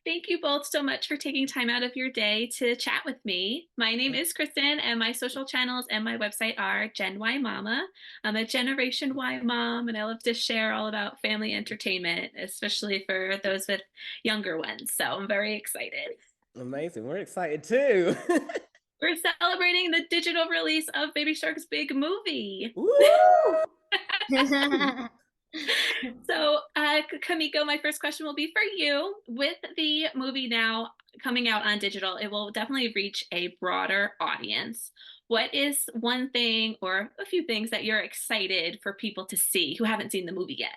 Thank you both so much for taking time out of your day to chat with me. My name is Kristen, and my social channels and my website are Gen Y Mama. I'm a Generation Y mom, and I love to share all about family entertainment, especially for those with younger ones. So I'm very excited. Amazing. We're excited too. We're celebrating the digital release of Baby Shark's big movie. Woo! So, Kamiko, my first question will be for you. With the movie now coming out on digital, it will definitely reach a broader audience. What is one thing or a few things that you're excited for people to see who haven't seen the movie yet?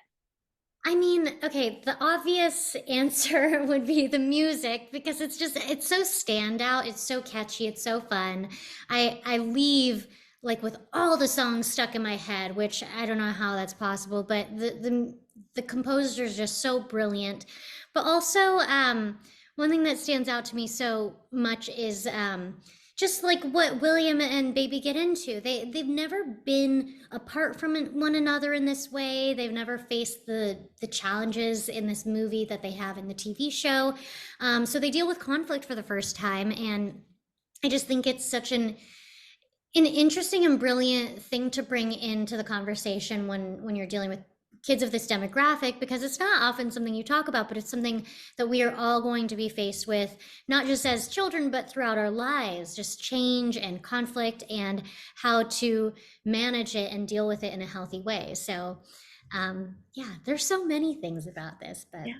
I mean, okay, the obvious answer would be the music because it's so standout, it's so catchy, it's so fun. I leave like with all the songs stuck in my head, which I don't know how that's possible, but the composer is just so brilliant. But also, one thing that stands out to me so much is just like what William and Baby get into. They've never been apart from one another in this way. They've never faced the challenges in this movie that they have in the TV show. So they deal with conflict for the first time, and I just think it's such an interesting and brilliant thing to bring into the conversation when you're dealing with kids of this demographic, because it's not often something you talk about, but it's something that we are all going to be faced with, not just as children, but throughout our lives, just change and conflict and how to manage it and deal with it in a healthy way. So, yeah, there's so many things about this, but Yeah.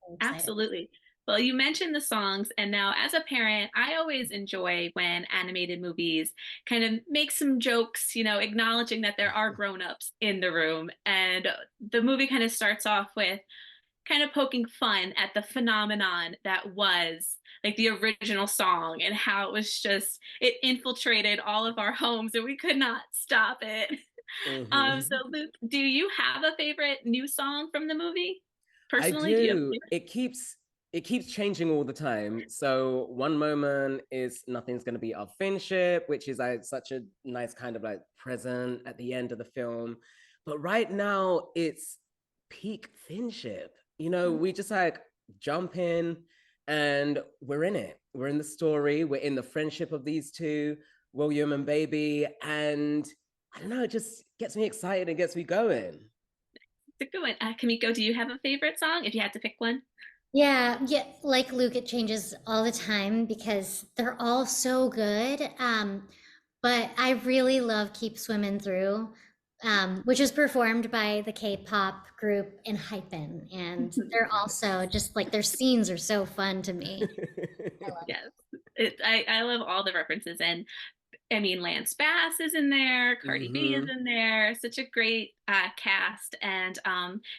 I'm excited. Absolutely. Well, you mentioned the songs, and now as a parent, I always enjoy when animated movies kind of make some jokes, acknowledging that there are grown-ups in the room. And the movie kind of starts off with kind of poking fun at the phenomenon that was like the original song and how it infiltrated all of our homes and we could not stop it. So Mhm. Luke, do you have a favorite new song from the movie? I Personally, do you have a do. favorite? It keeps changing all the time. So one moment is nothing's gonna be our friendship, which is like such a nice kind of like present at the end of the film. But right now it's peak friendship. We just like jump in and we're in it. We're in the story, we're in the friendship of these two, William and Baby, and I don't know, it just gets me excited and gets me going. It's a good one. Kamiko, do you have a favorite song if you had to pick one? Yeah, yeah, like Luke, it changes all the time because they're all so good. But I really love Keep Swimming Through, which is performed by the K-pop group Hypen, and they're also just like their scenes are so fun to me. I love Yes. I love all the references. And I mean, Lance Bass is in there, Cardi B is Hmm. in there. Such a great cast. And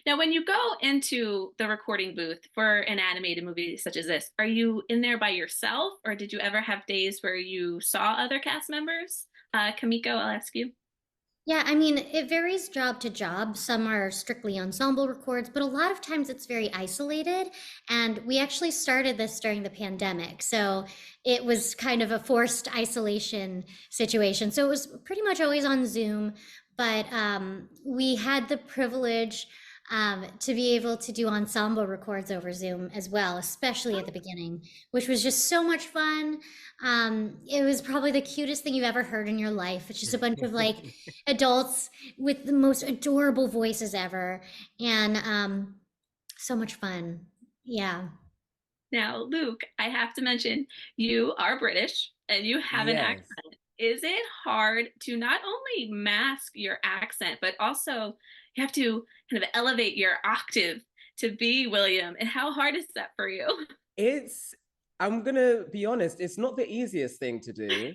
now, when you go into the recording booth for an animated movie such as this, are you in there by yourself, or did you ever have days where you saw other cast members? Kamiko, I'll ask you. Yeah, I mean, it varies job to job. Some are strictly ensemble records, but a lot of times it's very isolated. And we actually started this during the pandemic. So it was kind of a forced isolation situation. So it was pretty much always on Zoom. But we had the privilege to be able to do ensemble records over Zoom as well, especially at the beginning, which was just so much fun. It was probably the cutest thing you've ever heard in your life. It's just a bunch of like adults with the most adorable voices ever, and so much fun. Yeah. Now, Luke, I have to mention you are British and you have an accent. Yes. Is it hard to not only mask your accent, but also you have to kind of elevate your octave to be William? And how hard is that for you? It's, I'm gonna be honest, it's not the easiest thing to do.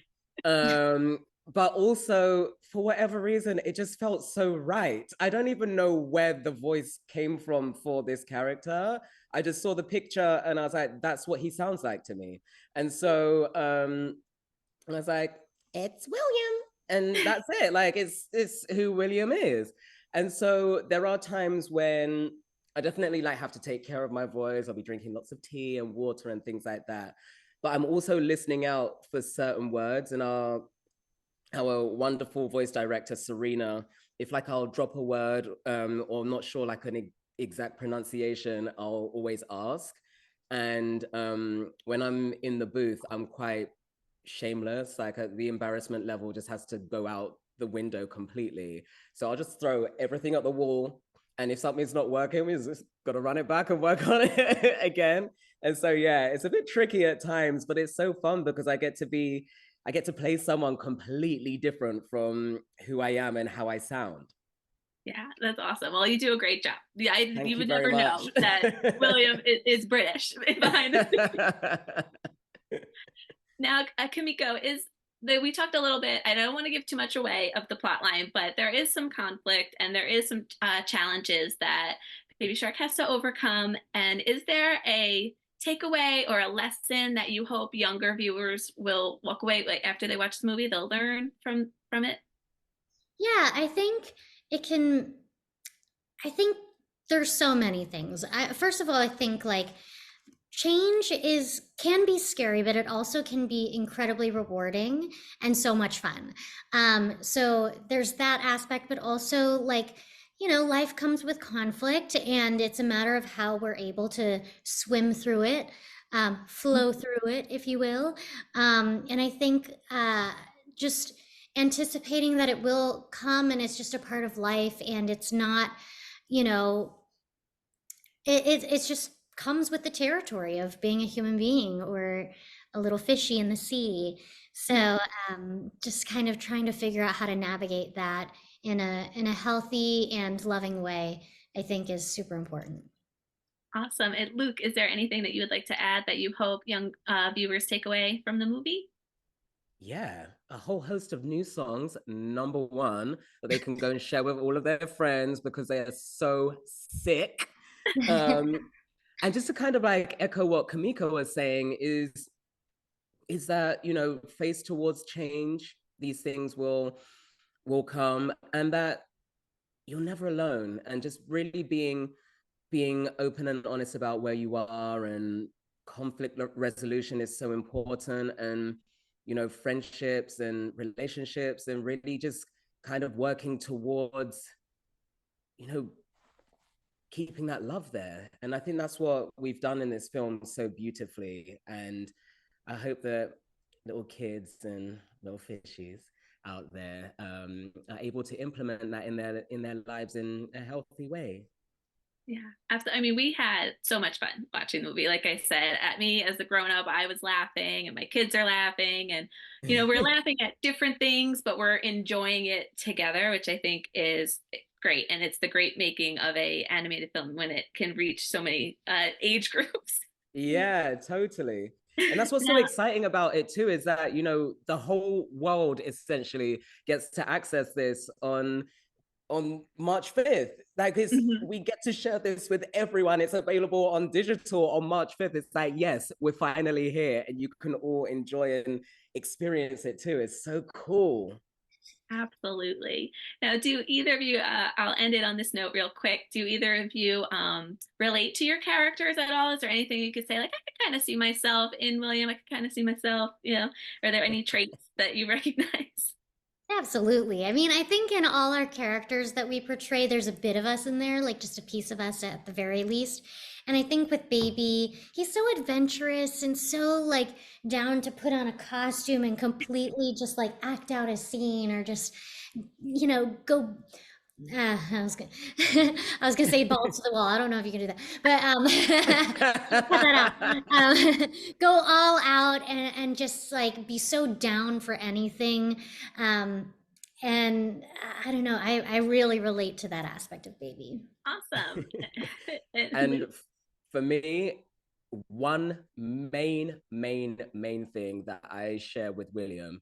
But also for whatever reason, it just felt so right. I don't even know where the voice came from for this character. I just saw the picture and I was like, that's what he sounds like to me. And so I was like, it's William. And that's it. Like it's who William is. And so there are times when I definitely like have to take care of my voice. I'll be drinking lots of tea and water and things like that. But I'm also listening out for certain words, and our wonderful voice director Serena, if like I'll drop a word or I'm not sure like an exact pronunciation, I'll always ask. And when I'm in the booth, I'm quite shameless. Like the embarrassment level just has to go out the window completely. So I'll just throw everything at the wall. And if something's not working, we just got to run it back and work on it again. And so, yeah, it's a bit tricky at times, but it's so fun because I get to play someone completely different from who I am and how I sound. Yeah, that's awesome. Well, you do a great job. Yeah, Thank you you would very never much. know that William is British behind the scenes. Now, Kimiko, is that we talked a little bit. I don't want to give too much away of the plot line, but there is some conflict and there is some challenges that Baby Shark has to overcome. And is there a takeaway or a lesson that you hope younger viewers will walk away like after they watch the movie, they'll learn from it? Yeah, it can, I think there's so many things. First of all, I think like change is can be scary, but it also can be incredibly rewarding and so much fun. So there's that aspect, but also like, life comes with conflict, and it's a matter of how we're able to swim through it, flow through it, if you will. And I think just anticipating that it will come and it's just a part of life, and it's not, you know, it's just comes with the territory of being a human being or a little fishy in the sea. So just kind of trying to figure out how to navigate that in a healthy and loving way, I think is super important. Awesome. And Luke, is there anything that you would like to add that you hope young viewers take away from the movie? Yeah, a whole host of new songs. Number one, that they can go and share with all of their friends because they are so sick. Um, and just to kind of like echo what Kamiko was saying is that, you know, face towards change, these things will come, and that you're never alone, and just really being open and honest about where you are, and conflict resolution is so important, and you know, friendships and relationships, and really just kind of working towards, you know, keeping that love there. And I think that's what we've done in this film so beautifully. And I hope that little kids and little fishies out there are able to implement that in their lives in a healthy way. Yeah, absolutely. I mean, we had so much fun watching the movie. Like I said, at me as a grown up, I was laughing and my kids are laughing. And, we're laughing at different things, but we're enjoying it together, which I think is great. And it's the great making of a animated film when it can reach so many age groups. Yeah, totally. And that's what's so Now, exciting about it too, is that, you know, the whole world essentially gets to access this on March 5th. Like mhm. we get to share this with everyone. It's available on digital on March 5th. It's like, yes, we're finally here and you can all enjoy and experience it too. It's so cool. Absolutely. Now, do either of you, I'll end it on this note real quick. Do either of you relate to your characters at all? Is there anything you could say, like, I could kind of see myself in William? I could kind of see myself, are there any traits that you recognize? Absolutely. I mean, I think in all our characters that we portray, there's a bit of us in there, like just a piece of us at the very least. And I think with Baby, he's so adventurous and so like down to put on a costume and completely just like act out a scene or just, go. I was gonna, I was gonna say balls to the wall. I don't know if you can do that, but cut that out. Go all out and just like be so down for anything. Um, and I don't know. I really relate to that aspect of Baby. Awesome. And And for me, one main thing that I share with William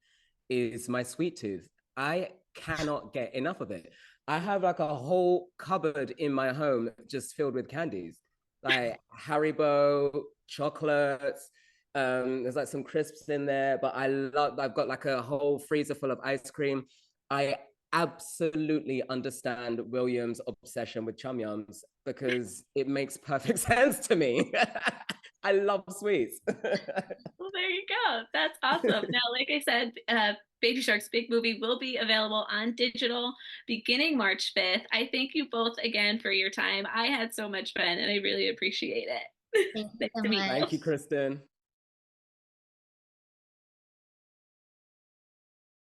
is my sweet tooth. I cannot get enough of it. I have like a whole cupboard in my home just filled with candies, like Haribo, chocolates. There's like some crisps in there, but I've got like a whole freezer full of ice cream. I absolutely understand William's obsession with chum yums because it makes perfect sense to me. I love sweets. well, there you go. That's awesome. Now, like I said, Baby Shark's Big Movie will be available on digital beginning March 5th. I thank you both again for your time. I had so much fun and I really appreciate it. Thank you Nice so to meet you. Thank much. you, Kristen.